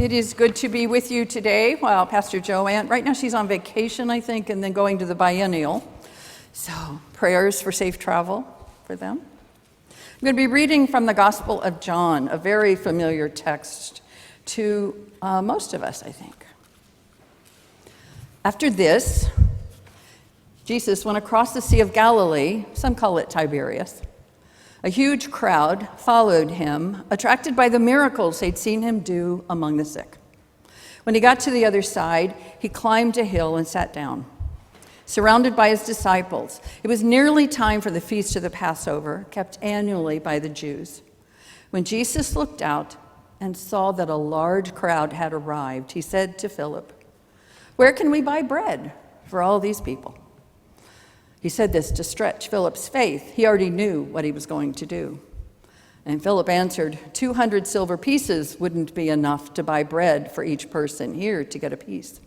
It is good to be with you today while Pastor Joanne, right now she's on vacation, I think, and then going to the biennial. So prayers for safe travel for them. I'm going to be reading from the Gospel of John, a very familiar text to most of us, I think. After this, Jesus went across the Sea of Galilee, some call it Tiberias. A huge crowd followed him, attracted by the miracles they'd seen him do among the sick. When he got to the other side, he climbed a hill and sat down, surrounded by his disciples. It was nearly time for the feast of the Passover, kept annually by the Jews. When Jesus looked out and saw that a large crowd had arrived, he said to Philip, "Where can we buy bread for all these people?" He said this to stretch Philip's faith. He already knew what he was going to do. And Philip answered, 200 silver pieces wouldn't be enough to buy bread for each person here to get a piece.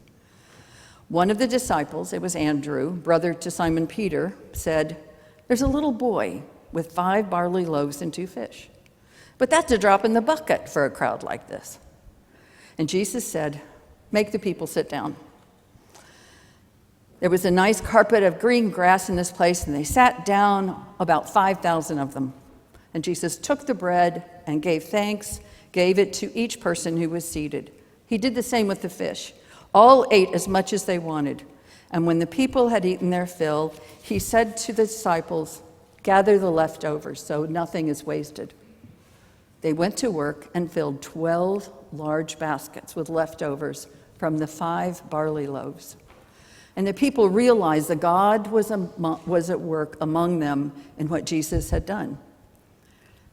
One of the disciples, it was Andrew, brother to Simon Peter, said, "There's a little boy with 5 barley loaves and 2 fish. But that's a drop in the bucket for a crowd like this." And Jesus said, "Make the people sit down." There was a nice carpet of green grass in this place, and they sat down, about 5,000 of them. And Jesus took the bread and gave thanks, gave it to each person who was seated. He did the same with the fish. All ate as much as they wanted. And when the people had eaten their fill, he said to the disciples, "Gather the leftovers so nothing is wasted." They went to work and filled 12 large baskets with leftovers from the 5 barley loaves. And the people realized that God was at work among them in what Jesus had done.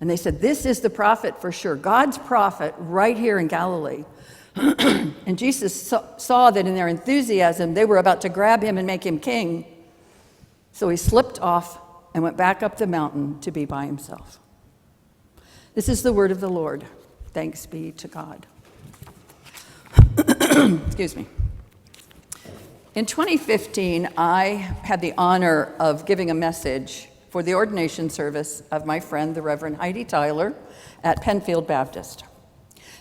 And they said, "This is the prophet for sure, God's prophet right here in Galilee." And Jesus saw that in their enthusiasm, they were about to grab him and make him king. So he slipped off and went back up the mountain to be by himself. This is the word of the Lord. Thanks be to God. Excuse me. In 2015, I had the honor of giving a message for the ordination service of my friend, the Reverend Heidi Tyler, at Penfield Baptist.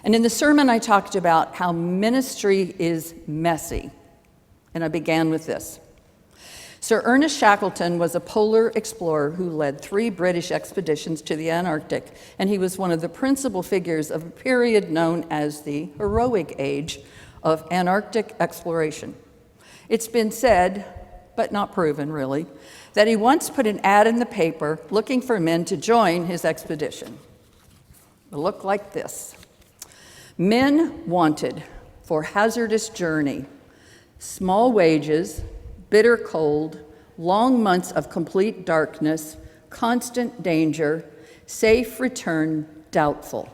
And in the sermon, I talked about how ministry is messy. And I began with this. Sir Ernest Shackleton was a polar explorer who led 3 British expeditions to the Antarctic, and he was one of the principal figures of a period known as the heroic age of Antarctic exploration. It's been said, but not proven really, that he once put an ad in the paper looking for men to join his expedition. It looked like this. Men wanted for hazardous journey, small wages, bitter cold, long months of complete darkness, constant danger, safe return doubtful.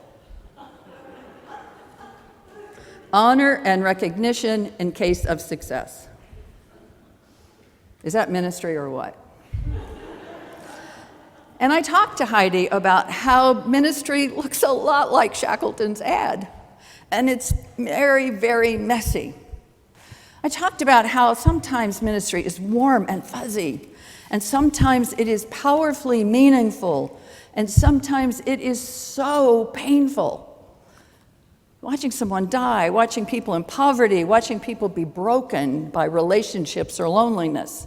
Honor and recognition in case of success. Is that ministry or what? And I talked to Heidi about how ministry looks a lot like Shackleton's ad, and it's very, very messy. I talked about how sometimes ministry is warm and fuzzy, and sometimes it is powerfully meaningful, and sometimes it is so painful. Watching someone die, watching people in poverty, watching people be broken by relationships or loneliness.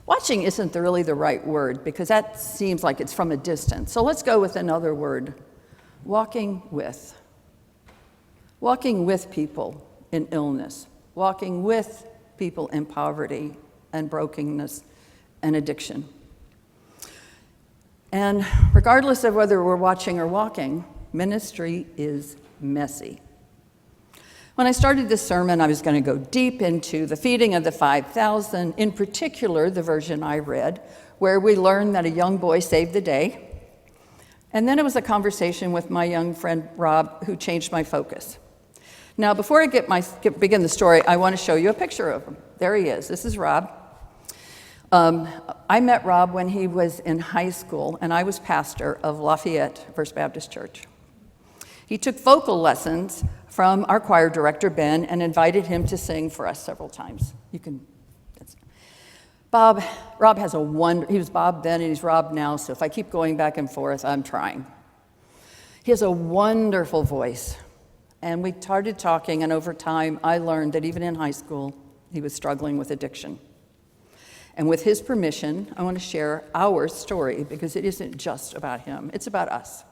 Watching isn't really the right word because that seems like it's from a distance. So let's go with another word, walking with. Walking with people in illness, walking with people in poverty and brokenness and addiction. And regardless of whether we're watching or walking, ministry is messy. When I started this sermon, I was going to go deep into the feeding of the 5,000, in particular, the version I read, where we learned that a young boy saved the day. And then it was a conversation with my young friend, Rob, who changed my focus. Now, before I begin the story, I want to show you a picture of him. There he is. This is Rob. I met Rob when he was in high school, and I was pastor of Lafayette First Baptist Church. He took vocal lessons from our choir director, Ben, and invited him to sing for us several times. Rob has he was Bob then and he's Rob now, so if I keep going back and forth, I'm trying. He has a wonderful voice, And we started talking, and over time, I learned that even in high school, he was struggling with addiction. And with his permission, I want to share our story, because it isn't just about him, it's about us.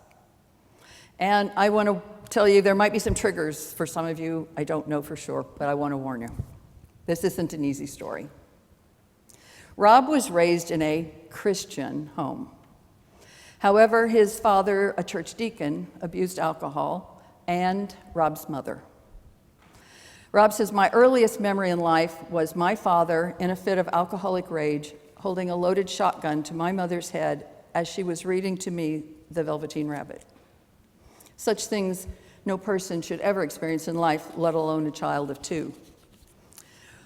And I want to tell you, there might be some triggers for some of you. I don't know for sure, but I want to warn you. This isn't an easy story. Rob was raised in a Christian home. However, his father, a church deacon, abused alcohol, and Rob's mother. Rob says, my earliest memory in life was my father, in a fit of alcoholic rage, holding a loaded shotgun to my mother's head as she was reading to me The Velveteen Rabbit. Such things no person should ever experience in life, let alone a child of 2.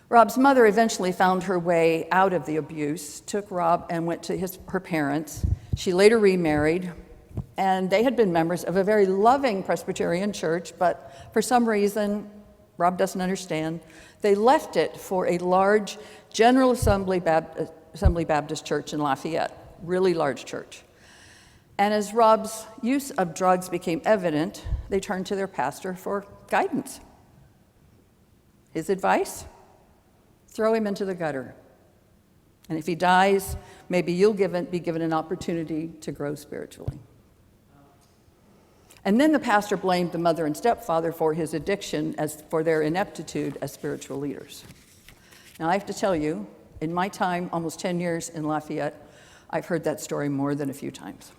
Rob's mother eventually found her way out of the abuse, took Rob and went to her parents. She later remarried, and they had been members of a very loving Presbyterian church, but for some reason, Rob doesn't understand, they left it for a large General Assembly Baptist church in Lafayette, really large church. And as Rob's use of drugs became evident, they turned to their pastor for guidance. His advice? Throw him into the gutter. And if he dies, maybe you'll be given an opportunity to grow spiritually. And then the pastor blamed the mother and stepfather for his addiction for their ineptitude as spiritual leaders. Now, I have to tell you, in my time, almost 10 years in Lafayette, I've heard that story more than a few times.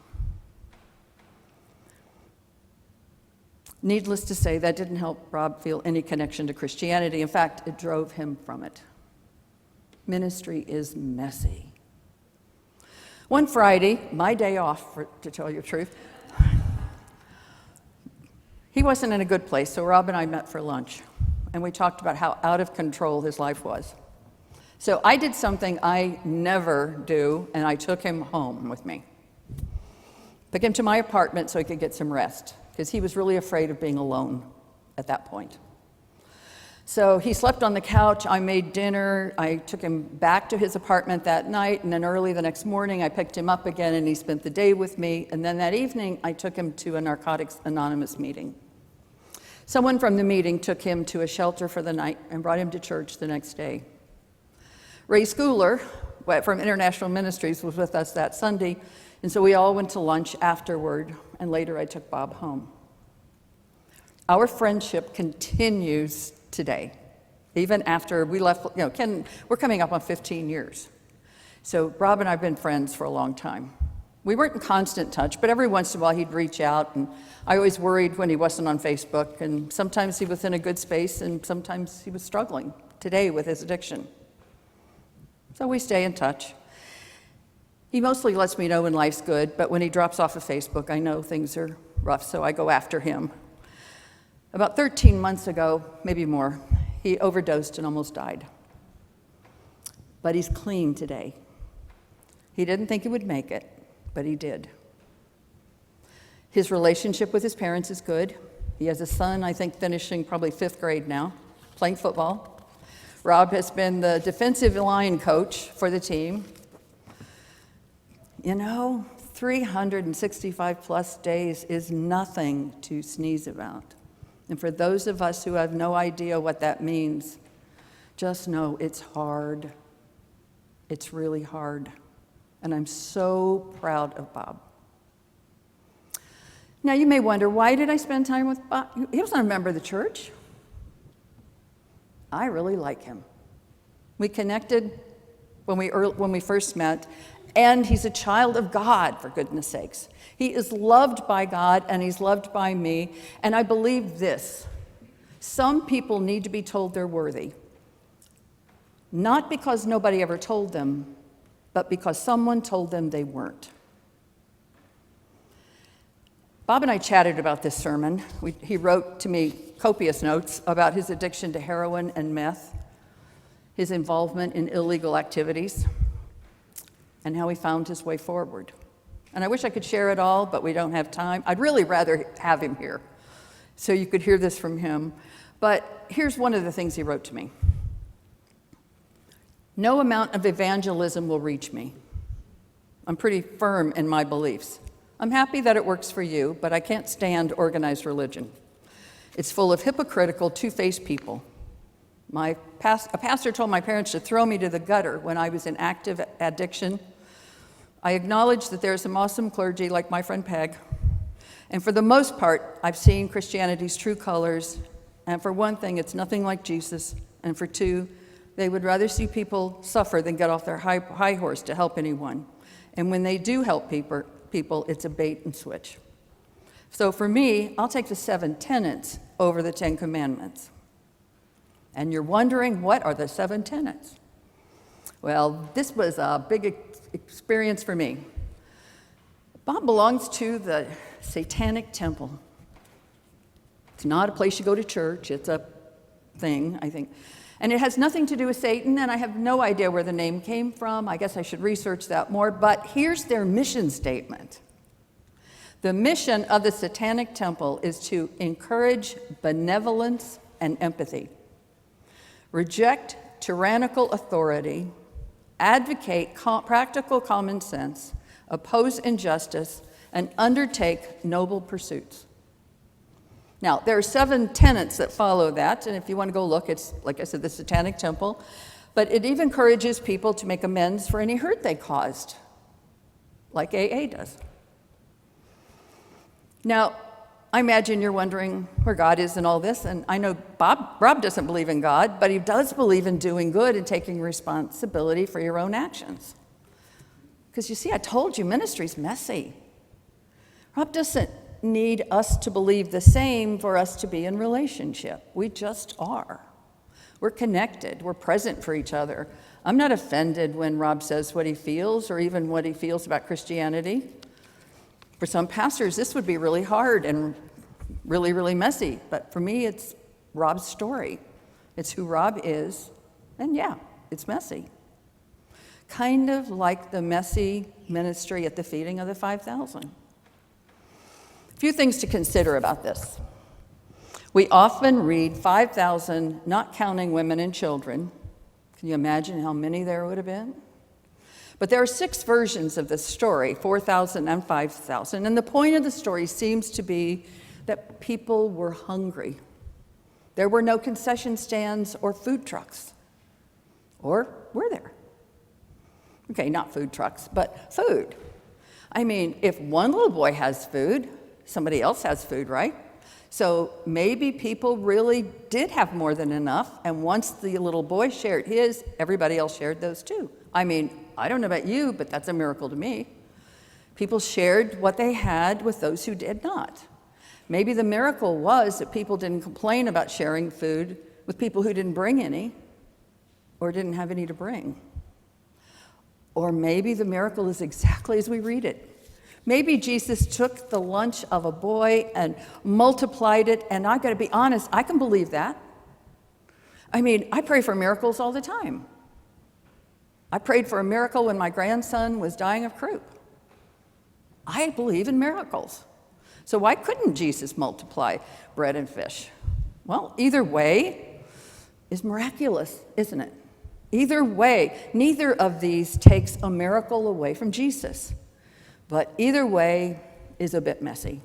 Needless to say, that didn't help Rob feel any connection to Christianity. In fact, it drove him from it. Ministry is messy. One Friday, my day off, to tell you the truth, he wasn't in a good place, so Rob and I met for lunch, and we talked about how out of control his life was. So I did something I never do, and I took him home with me. Took him to my apartment so he could get some rest, because he was really afraid of being alone at that point. So he slept on the couch, I made dinner, I took him back to his apartment that night, and then early the next morning I picked him up again and he spent the day with me, and then that evening I took him to a Narcotics Anonymous meeting. Someone from the meeting took him to a shelter for the night and brought him to church the next day. Ray Schooler from International Ministries was with us that Sunday, and so we all went to lunch afterward, and later I took Bob home. Our friendship continues today, even after we left. We're coming up on 15 years. So Rob and I have been friends for a long time. We weren't in constant touch, but every once in a while he'd reach out, and I always worried when he wasn't on Facebook, and sometimes he was in a good space, and sometimes he was struggling today with his addiction. So we stay in touch. He mostly lets me know when life's good, but when he drops off of Facebook, I know things are rough, so I go after him. About 13 months ago, maybe more, he overdosed and almost died. But he's clean today. He didn't think he would make it, but he did. His relationship with his parents is good. He has a son, I think, finishing probably 5th grade now, playing football. Rob has been the defensive line coach for the team. 365 plus days is nothing to sneeze about. And for those of us who have no idea what that means, just know it's hard. It's really hard. And I'm so proud of Bob. Now you may wonder, why did I spend time with Bob? He wasn't a member of the church. I really like him. We connected when we first met, and he's a child of God, for goodness sakes. He is loved by God, and he's loved by me, and I believe this. Some people need to be told they're worthy, not because nobody ever told them, but because someone told them they weren't. Bob and I chatted about this sermon. He wrote to me copious notes about his addiction to heroin and meth, his involvement in illegal activities, and how he found his way forward. And I wish I could share it all, but we don't have time. I'd really rather have him here so you could hear this from him. But here's one of the things he wrote to me. No amount of evangelism will reach me. I'm pretty firm in my beliefs. I'm happy that it works for you, but I can't stand organized religion. It's full of hypocritical, two-faced people. A pastor told my parents to throw me to the gutter when I was in active addiction. I acknowledge that there's some awesome clergy like my friend Peg. And for the most part, I've seen Christianity's true colors. And for one thing, it's nothing like Jesus. And for two, they would rather see people suffer than get off their high horse to help anyone. And when they do help people, it's a bait and switch. So for me, I'll take the 7 tenets over the 10 commandments. And you're wondering, what are the 7 tenets? Well, this was a big experience for me. Bob belongs to the Satanic Temple. It's not a place you go to church, it's a thing, I think. And it has nothing to do with Satan, and I have no idea where the name came from. I guess I should research that more, but here's their mission statement. The mission of the Satanic Temple is to encourage benevolence and empathy, reject tyrannical authority, advocate practical common sense, oppose injustice, and undertake noble pursuits. Now, there are 7 tenets that follow that, and if you want to go look, it's, like I said, the Satanic Temple, but it even encourages people to make amends for any hurt they caused, like AA does. Now, I imagine you're wondering where God is in all this, and I know Rob doesn't believe in God, but he does believe in doing good and taking responsibility for your own actions. Because you see, I told you, ministry's messy. Rob doesn't need us to believe the same for us to be in relationship. We just are. We're connected. We're present for each other. I'm not offended when Rob says what he feels or even what he feels about Christianity. For some pastors, this would be really hard and really, really messy. But for me, it's Rob's story. It's who Rob is. And yeah, it's messy. Kind of like the messy ministry at the feeding of the 5,000. A few things to consider about this. We often read 5,000, not counting women and children. Can you imagine how many there would have been? But there are 6 versions of this story, 4,000 and 5,000. And the point of the story seems to be that people were hungry. There were no concession stands or food trucks. Or were there? Okay, not food trucks, but food. I mean, if one little boy has food, somebody else has food, right? So maybe people really did have more than enough, and once the little boy shared his, everybody else shared those too. I mean, I don't know about you, but that's a miracle to me. People shared what they had with those who did not. Maybe the miracle was that people didn't complain about sharing food with people who didn't bring any or didn't have any to bring. Or maybe the miracle is exactly as we read it. Maybe Jesus took the lunch of a boy and multiplied it, and I gotta be honest, I can believe that. I mean, I pray for miracles all the time. I prayed for a miracle when my grandson was dying of croup. I believe in miracles. So why couldn't Jesus multiply bread and fish? Well, either way is miraculous, isn't it? Either way, neither of these takes a miracle away from Jesus. But either way is a bit messy.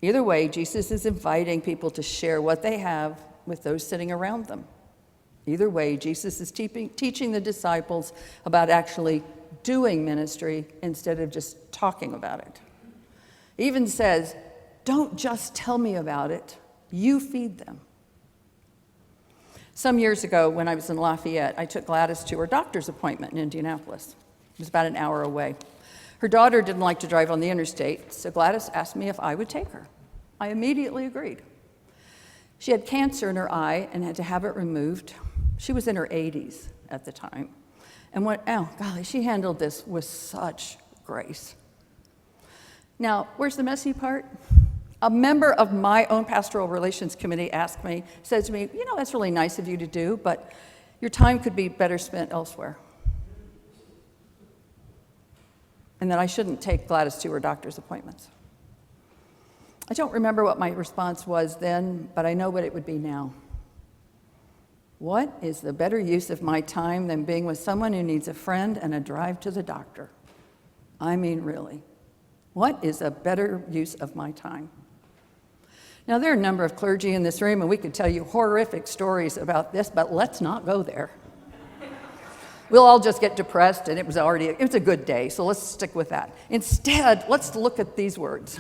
Either way, Jesus is inviting people to share what they have with those sitting around them. Either way, Jesus is teaching the disciples about actually doing ministry instead of just talking about it. He even says, don't just tell me about it, you feed them. Some years ago, when I was in Lafayette, I took Gladys to her doctor's appointment in Indianapolis. It was about an hour away. Her daughter didn't like to drive on the interstate, so Gladys asked me if I would take her. I immediately agreed. She had cancer in her eye and had to have it removed. She was in her 80s at the time. And she handled this with such grace. Now, where's the messy part? A member of my own pastoral relations committee said to me, that's really nice of you to do, but your time could be better spent elsewhere. And that I shouldn't take Gladys to her doctor's appointments. I don't remember what my response was then, but I know what it would be now. What is the better use of my time than being with someone who needs a friend and a drive to the doctor? I mean, really. What is a better use of my time? Now, there are a number of clergy in this room, and we could tell you horrific stories about this, but let's not go there. We'll all just get depressed, and it was a good day, so let's stick with that. Instead, let's look at these words.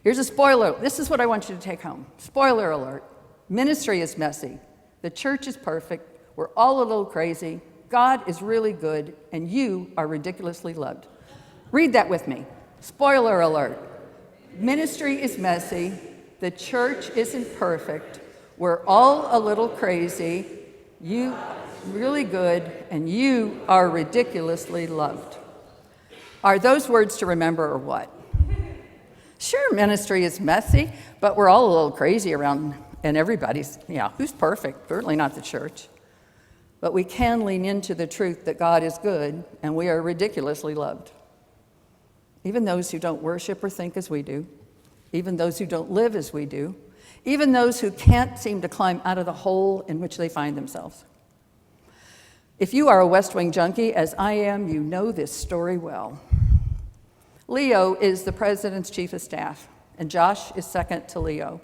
Here's a spoiler. This is what I want you to take home. Spoiler alert. Ministry is messy. The church is perfect. We're all a little crazy. God is really good, and you are ridiculously loved. Read that with me. Spoiler alert. Ministry is messy. The church isn't perfect. We're all a little crazy. You are really good, and you are ridiculously loved. Are those words to remember or what? Sure, ministry is messy, but we're all a little crazy around, and everybody's, who's perfect? Certainly not the church. But we can lean into the truth that God is good, and we are ridiculously loved. Even those who don't worship or think as we do, even those who don't live as we do, even those who can't seem to climb out of the hole in which they find themselves. If you are a West Wing junkie, as I am, you know this story well. Leo is the president's chief of staff, and Josh is second to Leo,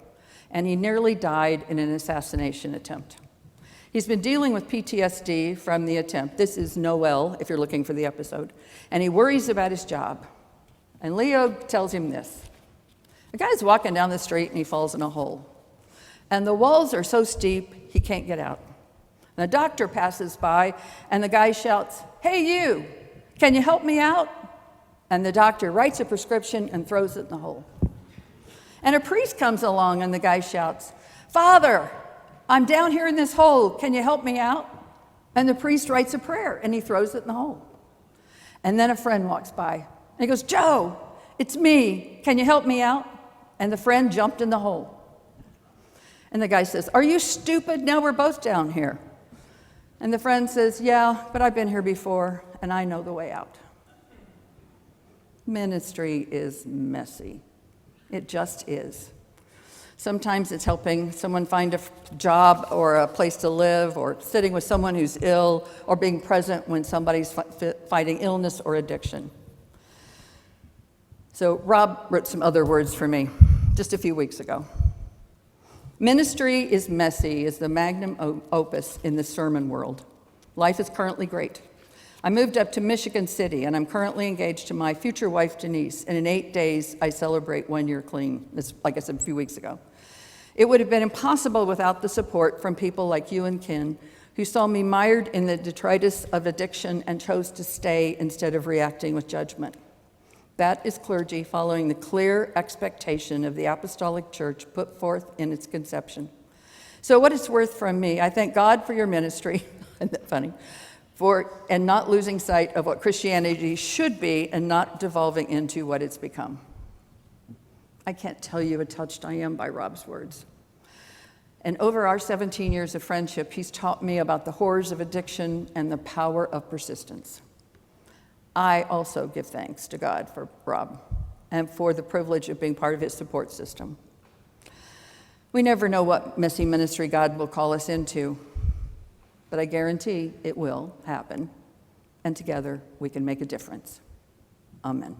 and he nearly died in an assassination attempt. He's been dealing with PTSD from the attempt. This is Noel, if you're looking for the episode, and he worries about his job. And Leo tells him this. The guy's walking down the street, and he falls in a hole. And the walls are so steep, he can't get out. And the doctor passes by, and the guy shouts, "Hey, you, can you help me out?" And the doctor writes a prescription and throws it in the hole. And a priest comes along, and the guy shouts, "Father, I'm down here in this hole. Can you help me out?" And the priest writes a prayer, and he throws it in the hole. And then a friend walks by, and he goes, "Joe, it's me. Can you help me out?" And the friend jumped in the hole. And the guy says, "Are you stupid? Now we're both down here." And the friend says, "Yeah, but I've been here before, and I know the way out." Ministry is messy. It just is. Sometimes it's helping someone find a job or a place to live, or sitting with someone who's ill, or being present when somebody's fighting illness or addiction. So Rob wrote some other words for me just a few weeks ago. Ministry is messy is the magnum opus in the sermon world. Life is currently great. I moved up to Michigan City, and I'm currently engaged to my future wife, Denise, and in 8 days, I celebrate 1 year clean, like I said a few weeks ago. It would have been impossible without the support from people like you and Ken, who saw me mired in the detritus of addiction and chose to stay instead of reacting with judgment. That is clergy following the clear expectation of the Apostolic Church put forth in its conception. So what it's worth from me, I thank God for your ministry, isn't that funny, and not losing sight of what Christianity should be and not devolving into what it's become. I can't tell you how touched I am by Rob's words. And over our 17 years of friendship, he's taught me about the horrors of addiction and the power of persistence. I also give thanks to God for Rob and for the privilege of being part of his support system. We never know what messy ministry God will call us into, but I guarantee it will happen, and together we can make a difference. Amen.